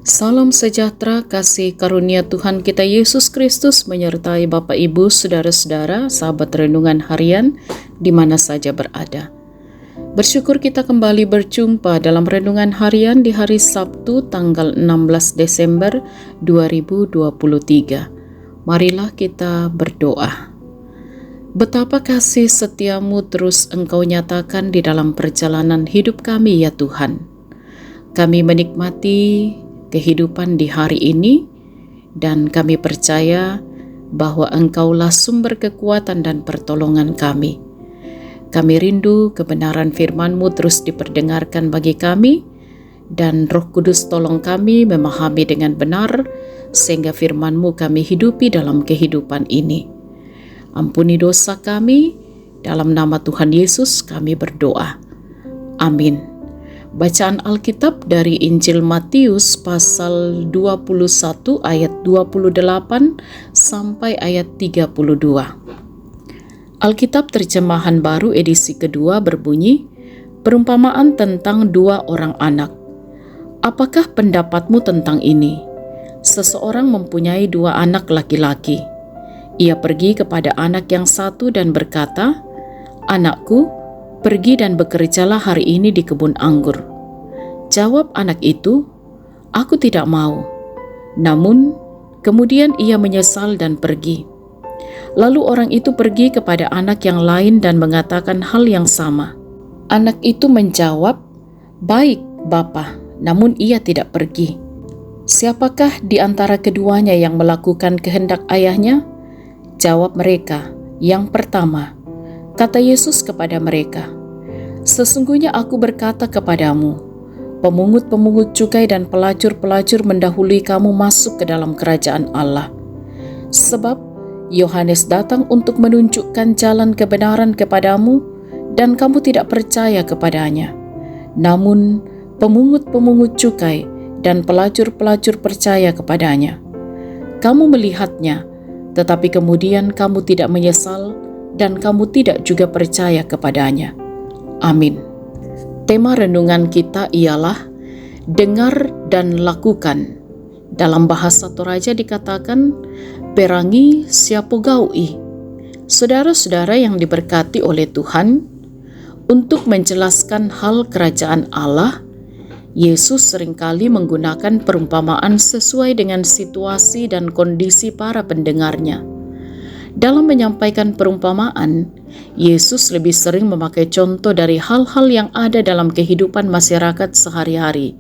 Salam sejahtera, kasih karunia Tuhan kita Yesus Kristus menyertai Bapak Ibu, saudara-saudara, sahabat renungan harian di mana saja berada. Bersyukur kita kembali berjumpa dalam renungan harian di hari Sabtu tanggal 16 Desember 2023. Marilah kita berdoa. Betapa kasih setiamu terus Engkau nyatakan di dalam perjalanan hidup kami ya Tuhan. Kami menikmati kehidupan di hari ini dan kami percaya bahwa Engkaulah sumber kekuatan dan pertolongan kami. Kami rindu kebenaran firman-Mu terus diperdengarkan bagi kami dan Roh Kudus tolong kami memahami dengan benar sehingga firman-Mu kami hidupi dalam kehidupan ini. Ampuni dosa kami, dalam nama Tuhan Yesus kami berdoa. Amin. Bacaan Alkitab dari Injil Matius pasal 21 ayat 28 sampai ayat 32. Alkitab terjemahan baru edisi kedua berbunyi, perumpamaan tentang dua orang anak. Apakah pendapatmu tentang ini? Seseorang mempunyai dua anak laki-laki. Ia pergi kepada anak yang satu dan berkata, "Anakku, pergi dan bekerjalah hari ini di kebun anggur." Jawab anak itu, "Aku tidak mau." Namun, kemudian ia menyesal dan pergi. Lalu orang itu pergi kepada anak yang lain dan mengatakan hal yang sama. Anak itu menjawab, "Baik, Bapa," namun ia tidak pergi. Siapakah di antara keduanya yang melakukan kehendak ayahnya? Jawab mereka, "Yang pertama." Kata Yesus kepada mereka, "Sesungguhnya aku berkata kepadamu, pemungut-pemungut cukai dan pelacur-pelacur mendahului kamu masuk ke dalam kerajaan Allah. Sebab Yohanes datang untuk menunjukkan jalan kebenaran kepadamu, dan kamu tidak percaya kepadanya. Namun pemungut-pemungut cukai dan pelacur-pelacur percaya kepadanya. Kamu melihatnya, tetapi kemudian kamu tidak menyesal dan kamu tidak juga percaya kepadanya." Amin. Tema renungan kita ialah dengar dan lakukan. Dalam bahasa Toraja dikatakan perangi siapo gaui. Saudara-saudara yang diberkati oleh Tuhan, untuk menjelaskan hal kerajaan Allah, Yesus seringkali menggunakan perumpamaan sesuai dengan situasi dan kondisi para pendengarnya. Dalam menyampaikan perumpamaan, Yesus lebih sering memakai contoh dari hal-hal yang ada dalam kehidupan masyarakat sehari-hari,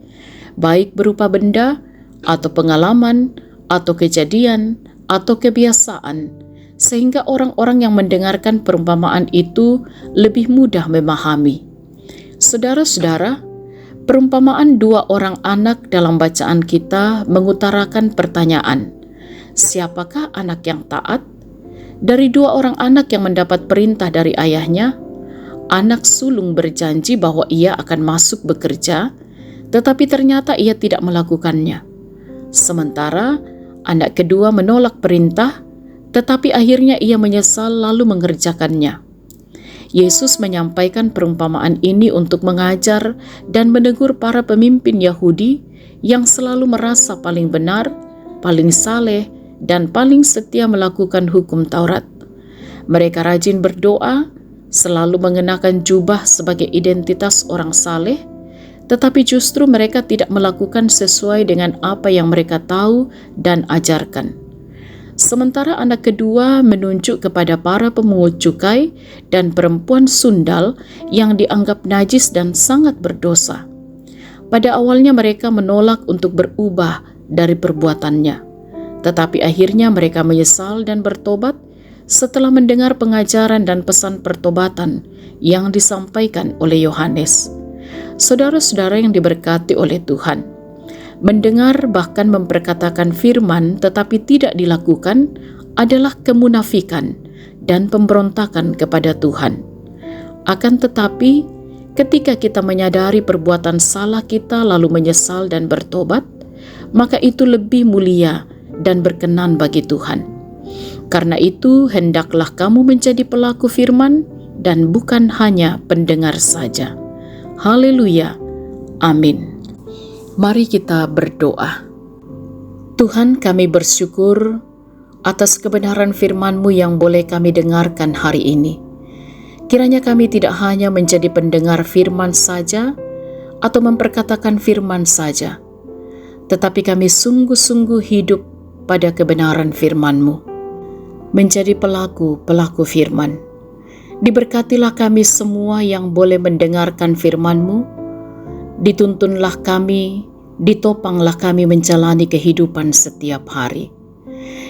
baik berupa benda, atau pengalaman, atau kejadian, atau kebiasaan, sehingga orang-orang yang mendengarkan perumpamaan itu lebih mudah memahami. Saudara-saudara, perumpamaan dua orang anak dalam bacaan kita mengutarakan pertanyaan, siapakah anak yang taat? Dari dua orang anak yang mendapat perintah dari ayahnya, anak sulung berjanji bahwa ia akan masuk bekerja, tetapi ternyata ia tidak melakukannya. Sementara anak kedua menolak perintah, tetapi akhirnya ia menyesal lalu mengerjakannya. Yesus menyampaikan perumpamaan ini untuk mengajar dan menegur para pemimpin Yahudi yang selalu merasa paling benar, paling saleh, dan paling setia melakukan hukum Taurat. Mereka rajin berdoa, selalu mengenakan jubah sebagai identitas orang saleh, tetapi justru mereka tidak melakukan sesuai dengan apa yang mereka tahu dan ajarkan. Sementara anak kedua menunjuk kepada para pemungut cukai dan perempuan sundal yang dianggap najis dan sangat berdosa. Pada awalnya mereka menolak untuk berubah dari perbuatannya, tetapi akhirnya mereka menyesal dan bertobat setelah mendengar pengajaran dan pesan pertobatan yang disampaikan oleh Yohanes. Saudara-saudara yang diberkati oleh Tuhan, mendengar bahkan memperkatakan firman tetapi tidak dilakukan adalah kemunafikan dan pemberontakan kepada Tuhan. Akan tetapi, ketika kita menyadari perbuatan salah kita lalu menyesal dan bertobat, maka itu lebih mulia dan berkenan bagi Tuhan. Karena itu, hendaklah kamu menjadi pelaku firman dan bukan hanya pendengar saja. Haleluya. Amin. Mari kita berdoa. Tuhan, kami bersyukur atas kebenaran firman-Mu yang boleh kami dengarkan hari ini. Kiranya kami tidak hanya menjadi pendengar firman saja atau memperkatakan firman saja, tetapi kami sungguh-sungguh hidup pada kebenaran firman-Mu, menjadi pelaku-pelaku firman. Diberkatilah kami semua yang boleh mendengarkan firman-Mu, dituntunlah kami, ditopanglah kami menjalani kehidupan setiap hari.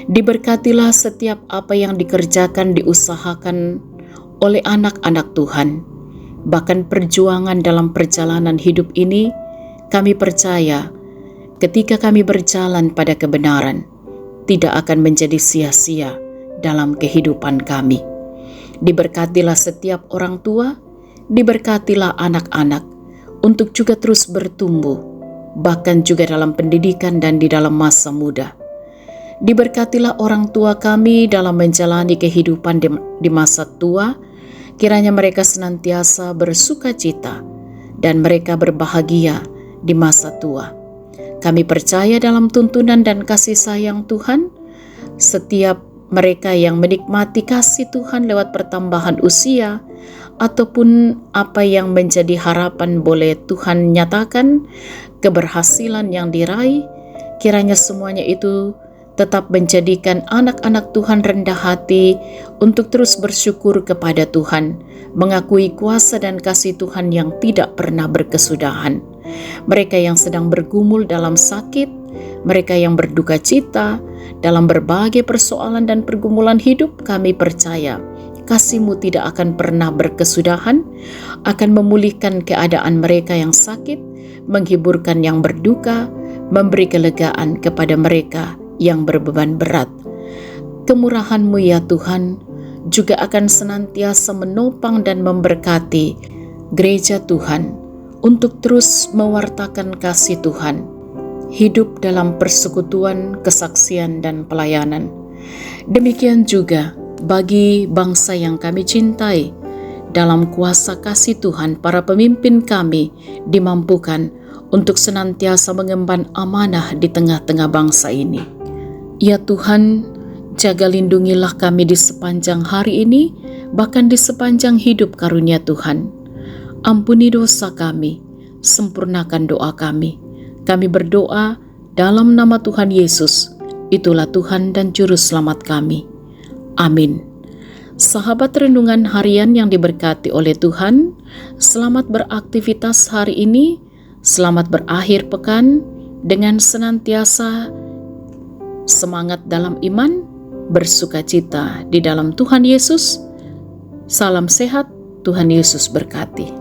Diberkatilah setiap apa yang dikerjakan, diusahakan oleh anak-anak Tuhan. Bahkan perjuangan dalam perjalanan hidup ini, kami percaya ketika kami berjalan pada kebenaran, tidak akan menjadi sia-sia dalam kehidupan kami. Diberkatilah setiap orang tua, diberkatilah anak-anak untuk juga terus bertumbuh, bahkan juga dalam pendidikan dan di dalam masa muda. Diberkatilah orang tua kami dalam menjalani kehidupan di masa tua, kiranya mereka senantiasa bersuka cita dan mereka berbahagia di masa tua. Kami percaya dalam tuntunan dan kasih sayang Tuhan, setiap mereka yang menikmati kasih Tuhan lewat pertambahan usia, ataupun apa yang menjadi harapan boleh Tuhan nyatakan, keberhasilan yang diraih, kiranya semuanya itu tetap menjadikan anak-anak Tuhan rendah hati untuk terus bersyukur kepada Tuhan, mengakui kuasa dan kasih Tuhan yang tidak pernah berkesudahan. Mereka yang sedang bergumul dalam sakit, mereka yang berduka cita dalam berbagai persoalan dan pergumulan hidup, kami percaya kasih-Mu tidak akan pernah berkesudahan, akan memulihkan keadaan mereka yang sakit, menghiburkan yang berduka, memberi kelegaan kepada mereka yang berbeban berat. Kemurahan-Mu ya Tuhan juga akan senantiasa menopang dan memberkati gereja Tuhan untuk terus mewartakan kasih Tuhan, hidup dalam persekutuan, kesaksian, dan pelayanan. Demikian juga bagi bangsa yang kami cintai, dalam kuasa kasih Tuhan, para pemimpin kami dimampukan untuk senantiasa mengemban amanah di tengah-tengah bangsa ini. Ya Tuhan, jaga lindungilah kami di sepanjang hari ini, bahkan di sepanjang hidup karunia Tuhan. Ampuni dosa kami, sempurnakan doa kami. Kami berdoa dalam nama Tuhan Yesus, itulah Tuhan dan Juru Selamat kami. Amin. Sahabat renungan harian yang diberkati oleh Tuhan, selamat beraktivitas hari ini, selamat berakhir pekan dengan senantiasa semangat dalam iman, bersuka cita di dalam Tuhan Yesus. Salam sehat, Tuhan Yesus berkati.